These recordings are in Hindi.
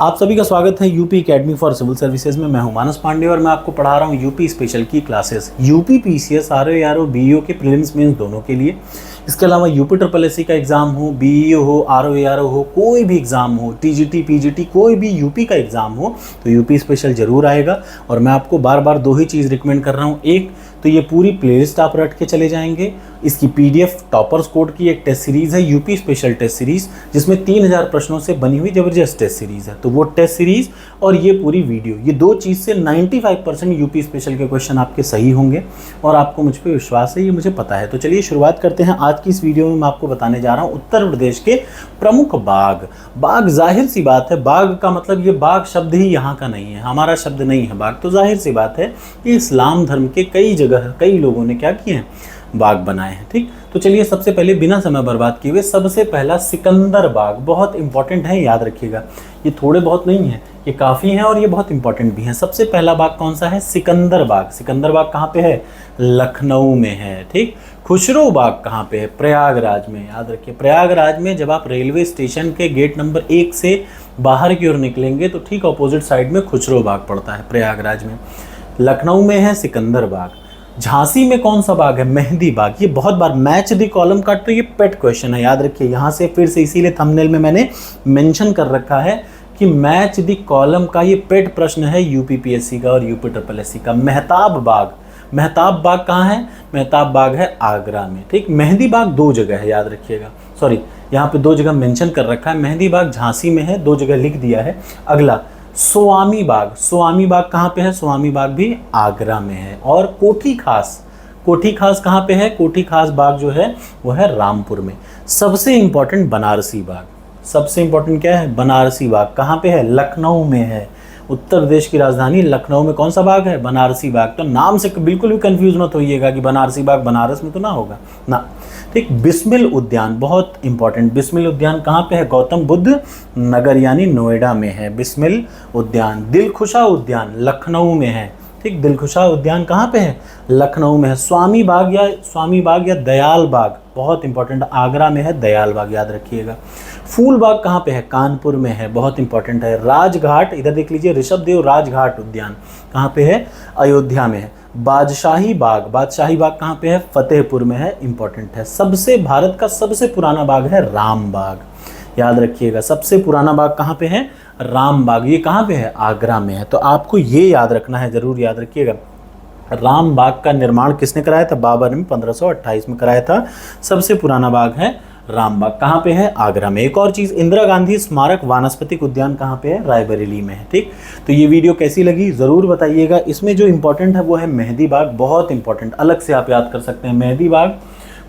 आप सभी का स्वागत है UP academy for civil services में। मैं हूं मानस पांडे और मैं आपको पढ़ा रहा हूं यूपी स्पेशल की classes. UP PCS RO BEO के प्रीलिम्स मेंस दोनों के लिए। इसके अलावा यूपी ट्रिपल एससी का एग्जाम हो, बीईओ हो, आरओ हो, कोई भी एग्जाम हो, टीजीटी पीजीटी कोई भी यूपी का एग्जाम हो तो यूपी स्पेशल जरूर आएगा। और मैं आपको बार बार दो ही चीज़ रिकमेंड कर रहा हूँ। एक तो ये पूरी प्लेलिस्ट आप रट के चले जाएंगे। इसकी पीडीएफ टॉपर्स कोड की एक टेस्ट सीरीज़ है, यूपी स्पेशल टेस्ट सीरीज़, जिसमें 3000 प्रश्नों से बनी हुई ज़बरदस्त टेस्ट सीरीज़ है। तो वो टेस्ट सीरीज़ और ये पूरी वीडियो, ये दो चीज़ से 95% यूपी स्पेशल के क्वेश्चन आपके सही होंगे और आपको मुझ पर विश्वास है, ये मुझे पता है। तो चलिए शुरुआत करते हैं। आज की इस वीडियो में मैं आपको बताने जा रहा हूँ उत्तर प्रदेश के प्रमुख बाग। बाग जाहिर सी बात है, बाग का मतलब ये बाग शब्द ही यहाँ का नहीं है, हमारा शब्द नहीं है बाग। तो जाहिर सी बात है कि इस्लाम धर्म के कई जगह कई लोगों ने क्या किए हैं, बाग बनाए हैं। ठीक, तो चलिए सबसे पहले बिना समय बर्बाद किए हुए सबसे पहला सिकंदर बाग, बहुत इंपॉर्टेंट है, याद रखिएगा। ये थोड़े बहुत नहीं है, ये काफ़ी हैं और ये बहुत इंपॉर्टेंट भी हैं। सबसे पहला बाग कौन सा है? सिकंदर बाग। सिकंदर बाग कहाँ पे है? लखनऊ में है। ठीक, खुसरो बाग कहाँ पे है? प्रयागराज में। याद रखिए, प्रयागराज में जब आप रेलवे स्टेशन के गेट नंबर 1 से बाहर की ओर निकलेंगे तो ठीक अपोजिट साइड में खुसरो बाग पड़ता है, प्रयागराज में। लखनऊ में है सिकंदर बाग। झांसी में कौन सा बाग है? मेहंदी बाग। ये बहुत बार मैच द कॉलम का तो ये पेट क्वेश्चन है, याद रखिए। यहाँ से फिर से इसीलिए थंबनेल में मैंने मेंशन कर रखा है कि मैच द कॉलम का ये पेट प्रश्न है यूपीपीएससी का और यूपी ट्रिपल एससी का। मेहताब बाग, मेहताब बाग कहाँ है? मेहताब बाग है आगरा में। ठीक, मेहंदी बाग दो जगह है, याद रखिएगा। सॉरी, यहाँ पे दो जगह मेंशन कर रखा है। मेहंदी बाग झांसी में है, दो जगह लिख दिया है। अगला स्वामी बाग, स्वामी बाग कहाँ पे है? स्वामी बाग भी आगरा में है। और कोठी खास, कोठी खास कहाँ पे है? कोठी खास बाग जो है वो है रामपुर में। सबसे इंपॉर्टेंट बनारसी बाग, सबसे इंपॉर्टेंट क्या है? बनारसी बाग कहाँ पे है? लखनऊ में है। उत्तर प्रदेश की राजधानी लखनऊ में कौन सा बाग है? बनारसी बाग। तो नाम से बिल्कुल भी कंफ्यूज मत होइएगा कि बनारसी बाग बनारस में तो ना होगा ना। ठीक, बिस्मिल उद्यान बहुत इंपॉर्टेंट। बिस्मिल उद्यान कहाँ पे है? गौतम बुद्ध नगर यानी नोएडा में है बिस्मिल उद्यान। दिलखुशा उद्यान लखनऊ में है। ठीक, दिलखुशा उद्यान कहाँ पे है? लखनऊ में है। स्वामी बाग या दयाल बाग बहुत इंपॉर्टेंट, आगरा में है दयाल बाग, याद रखिएगा। फूल बाग कहाँ पे है? कानपुर में है, बहुत इंपॉर्टेंट है। राजघाट, इधर देख लीजिए, ऋषभदेव राजघाट उद्यान कहाँ पे है? अयोध्या में है। बादशाही बाग, बादशाही बाग कहाँ पे है? फतेहपुर में है, इंपॉर्टेंट है। सबसे भारत का सबसे पुराना बाग है राम बाग, याद रखिएगा। सबसे पुराना बाग कहाँ पे है? राम बाग। ये कहाँ पे है? आगरा में है। तो आपको ये याद रखना है, जरूर याद रखिएगा। राम बाग का निर्माण किसने कराया था? बाबर ने 1528 में कराया था। सबसे पुराना बाग है राम बाग। कहाँ पे है? आगरा में। एक और चीज़, इंदिरा गांधी स्मारक वानस्पतिक उद्यान कहाँ पे है? रायबरेली में है। ठीक, तो ये वीडियो कैसी लगी ज़रूर बताइएगा। इसमें जो इंपॉर्टेंट है वो है मेहंदी बाग, बहुत इंपॉर्टेंट, अलग से आप याद कर सकते हैं। मेहंदी बाग,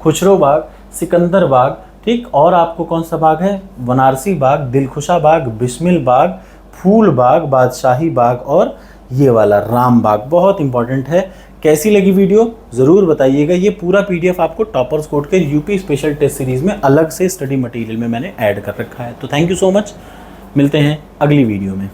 खुसरो बाग, सिकंदर बाग। ठीक, और आपको कौन सा बाग है? बनारसी बाग, दिलखुशा बाग, बिस्मिल बाग, फूल बाग, बादशाही बाग और ये वाला राम बाग, बहुत इंपॉर्टेंट है। कैसी लगी वीडियो ज़रूर बताइएगा। ये पूरा पीडीएफ आपको टॉपर्स कोड के यूपी स्पेशल टेस्ट सीरीज़ में अलग से स्टडी मटेरियल में मैंने ऐड कर रखा है। तो थैंक यू सो मच, मिलते हैं अगली वीडियो में।